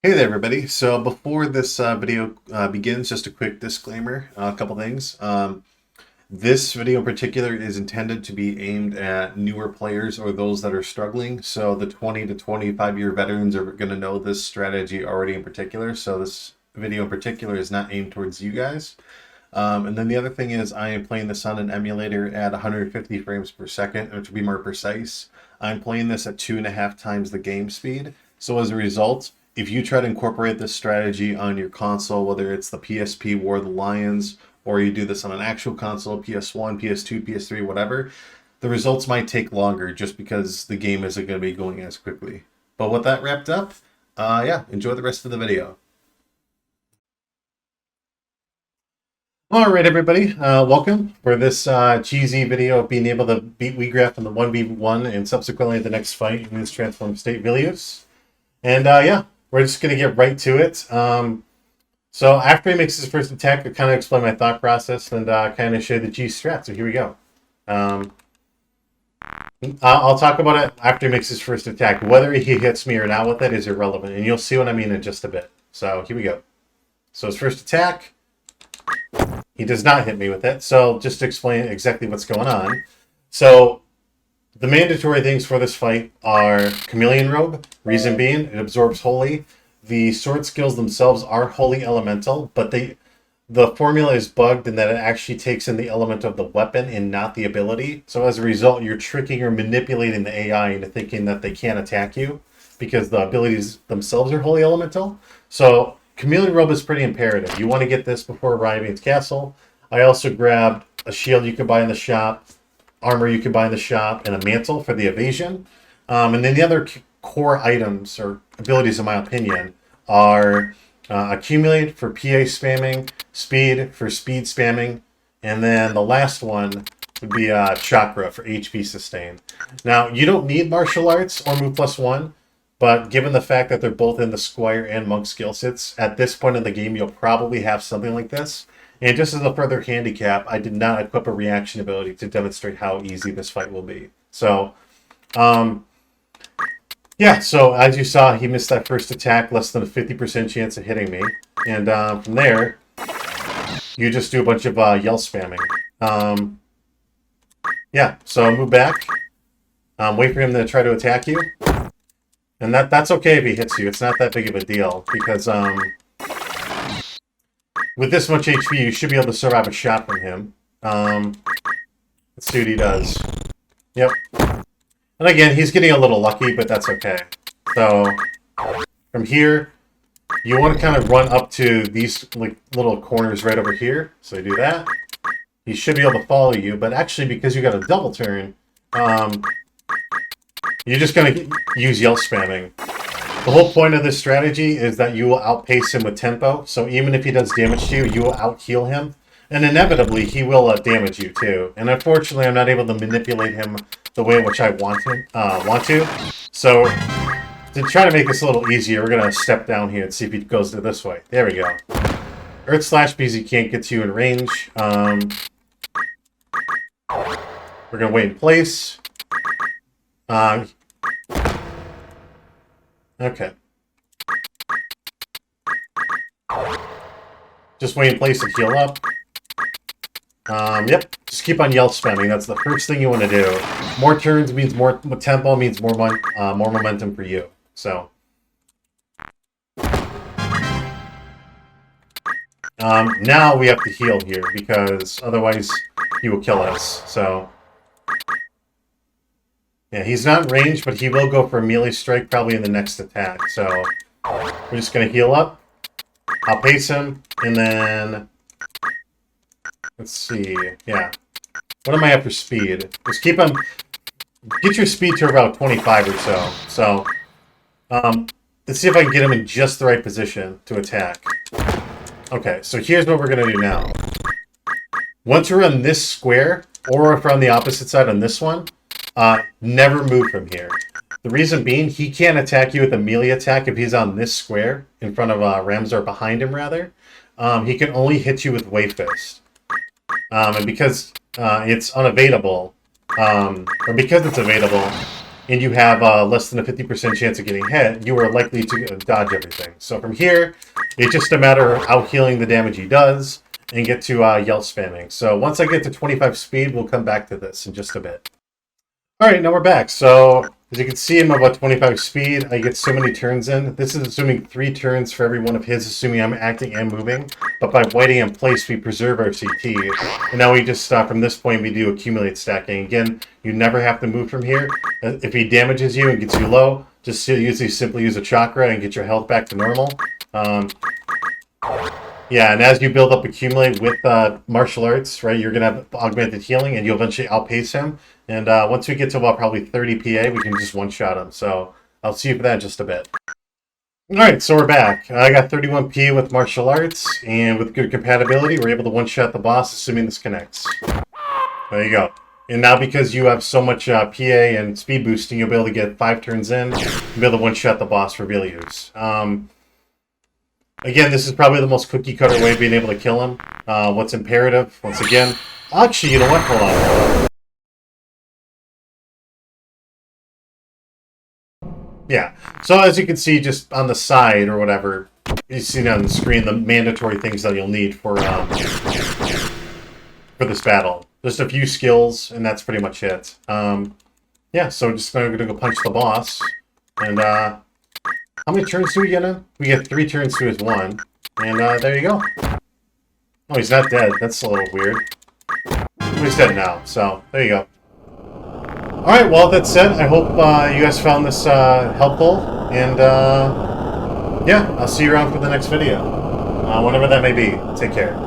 Hey there, everybody. So before this video begins, just a quick disclaimer, a couple things. This video in particular is intended to be aimed at newer players or those that are struggling. So the 20 to 25 year veterans are going to know this strategy already in particular. So this video in particular is not aimed towards you guys. And then the other thing is I am playing this on an emulator at 150 frames per second, or to be more precise, I'm playing this at 2.5 times the game speed. So as a result, if you try to incorporate this strategy on your console, whether it's the PSP War of the Lions, or you do this on an actual console, PS1, PS2, PS3, whatever, the results might take longer just because the game isn't going to be going as quickly. But with that wrapped up, yeah, enjoy the rest of the video. All right, everybody, welcome for this cheesy video of being able to beat Wiegraf in the 1v1 and subsequently the next fight in this Transform State Vilius. And yeah, we're just going to get right to it. So after he makes his first attack, I kind of explain my thought process and kind of show the G strat. So here we go. I'll talk about it after he makes his first attack. Whether he hits me or not with it is irrelevant, and you'll see what I mean in just a bit. So here we go. So his first attack, he does not hit me with it. So just to explain exactly what's going on. So the mandatory things for this fight are Chameleon Robe. Reason being, it absorbs Holy. The sword skills themselves are Holy Elemental, but the formula is bugged in that it actually takes in the element of the weapon and not the ability. So as a result, you're tricking or manipulating the AI into thinking that they can't attack you because the abilities themselves are Holy Elemental. So Chameleon Robe is pretty imperative. You want to get this before arriving at Castle. I also grabbed a shield you can buy in the shop, armor you can buy in the shop, and a mantle for the evasion. And then the other core items or abilities, in my opinion, are accumulate for PA spamming, speed for speed spamming, and then the last one would be chakra for HP sustain. Now, you don't need martial arts or move +1, but given the fact that they're both in the Squire and Monk skill sets, at this point in the game, you'll probably have something like this. And just as a further handicap, I did not equip a reaction ability to demonstrate how easy this fight will be. So, yeah, so as you saw, he missed that first attack, less than a 50% chance of hitting me. And from there, you just do a bunch of yell spamming. Yeah, so move back. Wait for him to try to attack you. And that's okay if he hits you. It's not that big of a deal, because with this much HP, you should be able to survive a shot from him. Let's see what he does. Yep. And again, he's getting a little lucky, but that's okay. So, from here, you want to kind of run up to these like little corners right over here. So you do that. He should be able to follow you, but actually, because you got a double turn, you're just going to use yell spamming. The whole point of this strategy is that you will outpace him with tempo, so even if he does damage to you, you will out-heal him, and inevitably, he will damage you too. And unfortunately, I'm not able to manipulate him the way in which I want to. So, to try to make this a little easier, we're going to step down here and see if he goes this way. There we go. Earth Slash BZ can't get to you in range. We're going to wait in place. Okay. Just wait in place to heal up. Yep. Just keep on yell spamming. That's the first thing you want to do. More turns means more tempo, means more momentum for you. So. Now we have to heal here because otherwise he will kill us. So. Yeah, he's not in range, but he will go for a melee strike probably in the next attack. So, we're just going to heal up. I'll pace him, and then... Let's see. Yeah. What am I at for speed? Just keep him... Get your speed to about 25 or so. So, let's see if I can get him in just the right position to attack. Okay, so here's what we're going to do now. Once we're on this square, or if we're on the opposite side on this one, never move from here. The reason being, he can't attack you with a melee attack if he's on this square in front of Ramza, or behind him rather. He can only hit you with Wave Fist. And because it's unevadable, or because it's evadable, and you have less than a 50% chance of getting hit, you are likely to dodge everything. So from here, it's just a matter of out-healing the damage he does and get to yell spamming. So once I get to 25 speed, we'll come back to this in just a bit. Alright, now we're back. So as you can see, I'm about 25 speed. I get so many turns in. This is assuming 3 turns for every one of his, assuming I'm acting and moving. But by waiting in place, we preserve our CT. And now we just, from this point, we do accumulate stacking. Again, you never have to move from here. If he damages you and gets you low, just simply use a chakra and get your health back to normal. Yeah, and as you build up accumulate with martial arts, right, you're going to have augmented healing, and you'll eventually outpace him. And once we get to about probably 30 PA, we can just one-shot him. So I'll see you for that in just a bit. Alright, so we're back. I got 31 PA with martial arts, and with good compatibility, we're able to one-shot the boss, assuming this connects. There you go. And now because you have so much PA and speed boosting, you'll be able to get 5 turns in, and be able to one-shot the boss for real use. Again, this is probably the most cookie-cutter way of being able to kill him. What's imperative, once again... Actually, you know what? Hold on. Yeah, so as you can see, just on the side or whatever, you see on the screen the mandatory things that you'll need for this battle. Just a few skills, and that's pretty much it. Yeah, so just going to go punch the boss, and how many turns do we get in? We get 3 turns to his 1, and there you go. Oh, he's not dead. That's a little weird. He's dead now, so there you go. Alright, well, that said, I hope you guys found this helpful, and yeah, I'll see you around for the next video. Whenever that may be. Take care.